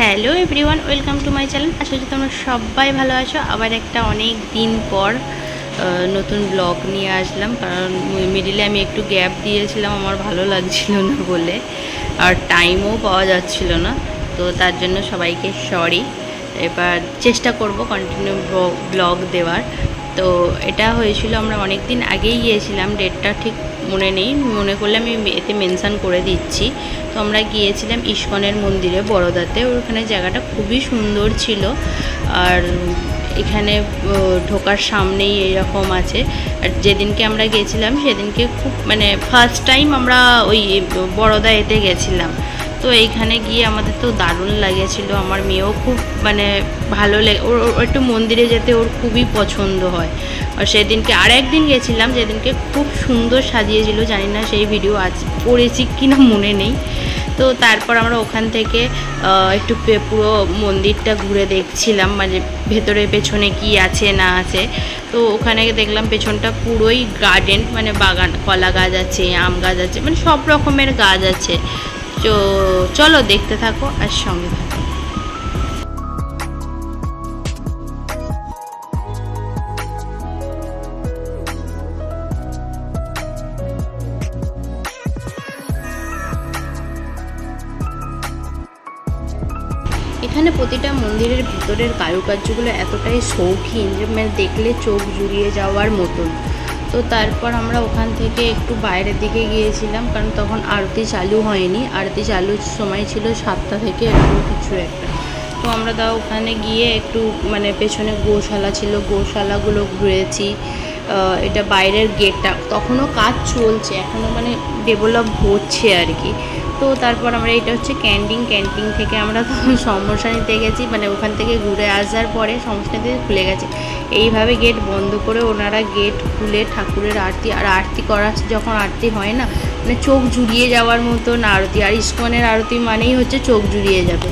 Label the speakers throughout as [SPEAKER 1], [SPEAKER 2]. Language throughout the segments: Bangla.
[SPEAKER 1] Hello everyone, welcome to my channel. আশা করি তোমরা সবাই ভালো আছো। আবার একটা অনেক দিন পর নতুন ব্লগ নিয়ে আসলাম, কারণ মিডিলে আমি একটু গ্যাপ দিয়েছিলাম, আমার ভালো লাগছিল না বলে, আর টাইমও পাওয়া যাচ্ছিল না, তো তার জন্য সবাইকে সরি। এবার চেষ্টা করব কন্টিনিউ ব্লগ দেওয়ার। তো এটা হয়েছিল, আমরা অনেক দিন আগেই গিয়েছিলাম, ডেটটা ঠিক মনে নেই, মনে করলে আমি এতে মেনশান করে দিচ্ছি। তো আমরা গিয়েছিলাম ইস্কনের মন্দিরে বড়দাতে। ওখানে জায়গাটা খুবই সুন্দর ছিল, আর এখানে ঢোকার সামনেই এরকম আছে। আর যেদিনকে আমরা গেছিলাম সেদিনকে খুব ফার্স্ট টাইম আমরা ওই বড়দা এতে গেছিলাম। তো এইখানে গিয়ে আমাদের তো দারুণ লাগেছিল, আমার মেয়েও খুব ভালো লাগে, ওর একটু মন্দিরে যেতে ওর খুবই পছন্দ হয়। আর সেদিনকে আর একদিন গেছিলাম, যেদিনকে খুব সুন্দর সাজিয়েছিল, জানি না সেই ভিডিও আজ করেছি কিনা মনে নেই। তো তারপর আমরা ওখান থেকে একটু পুরো মন্দিরটা ঘুরে দেখছিলাম, ভেতরে পেছনে কি আছে না আছে। তো ওখানে দেখলাম পেছনটা পুরোই গার্ডেন, বাগান, কলা গাছ আছে, আম গাছ আছে, সব রকমের গাছ আছে। তো চলো দেখতে থাকো আর সঙ্গে থাকো। এখানে প্রতিটা মন্দিরের ভিতরের কারুকার্যগুলো এতটাই শৌখিন যে দেখলে চোখ জুড়িয়ে যাওয়ার মতন। তো তারপর আমরা ওখান থেকে একটু বাইরের দিকে গিয়েছিলাম, কারণ তখন আরতি চালু হয়নি, আরতি চালুর সময় ছিল 7টা থেকে এরকম কিছু একটা। তো আমরা ওখানে গিয়ে একটু পেছনে গোশালা ছিল, গোশালাগুলো ঘুরেছি। এটা বাইরের গেটটা, তখনও কাজ চলছে, এখনও ডেভেলপ হচ্ছে আর কি। তো তারপর আমরা, এটা হচ্ছে ক্যান্টিন থেকে আমরা তখন সমস্যা নিতে গেছি, ওখান থেকে ঘুরে আসার পরে সমস্যা নিতে খুলে গেছে। এইভাবে গেট বন্ধ করে ওনারা গেট খুলে ঠাকুরের আরতি, আর আরতি করার যখন আরতি হয় না, চোখ জুড়িয়ে যাওয়ার মতন আরতি। আর ইস্কনের আরতি মানেই হচ্ছে চোখ জুড়িয়ে যাবে।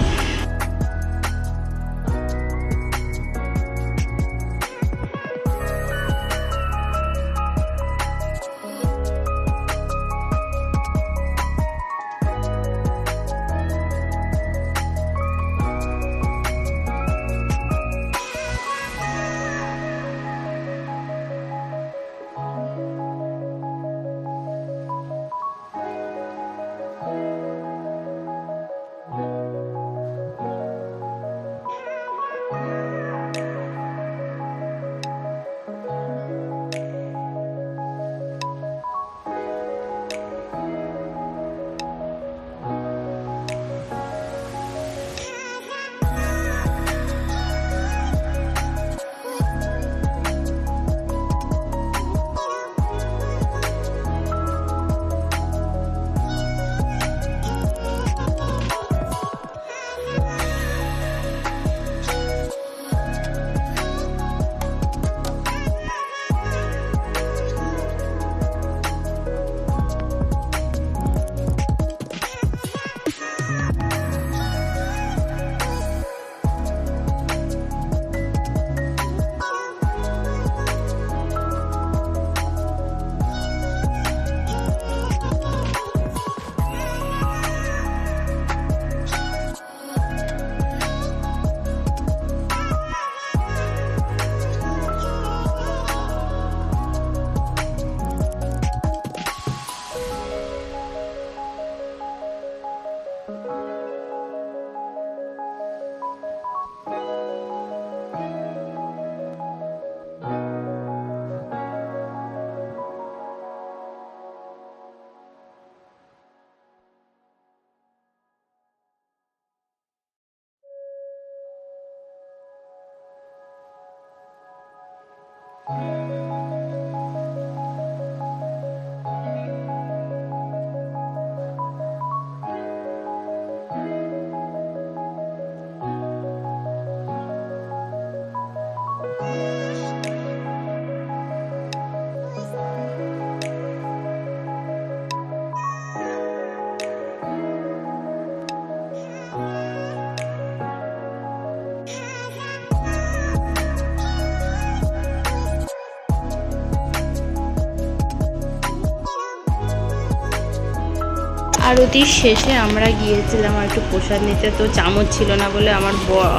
[SPEAKER 1] আরতির শেষে আমরা গিয়েছিলাম আর একটু প্রসাদ নিতে, তো চামচ ছিল না বলে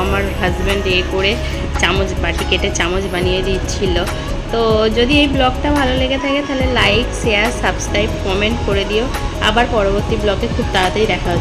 [SPEAKER 1] আমার হাজব্যান্ড করে চামচ বাটি কেটে চামচ বানিয়ে দিচ্ছিল। তো যদি এই ব্লগটা ভালো লেগে থাকে তাহলে লাইক, শেয়ার, সাবস্ক্রাইব, কমেন্ট করে দিও। আবার পরবর্তী ব্লগে খুব তাড়াতাড়ি দেখা হচ্ছে।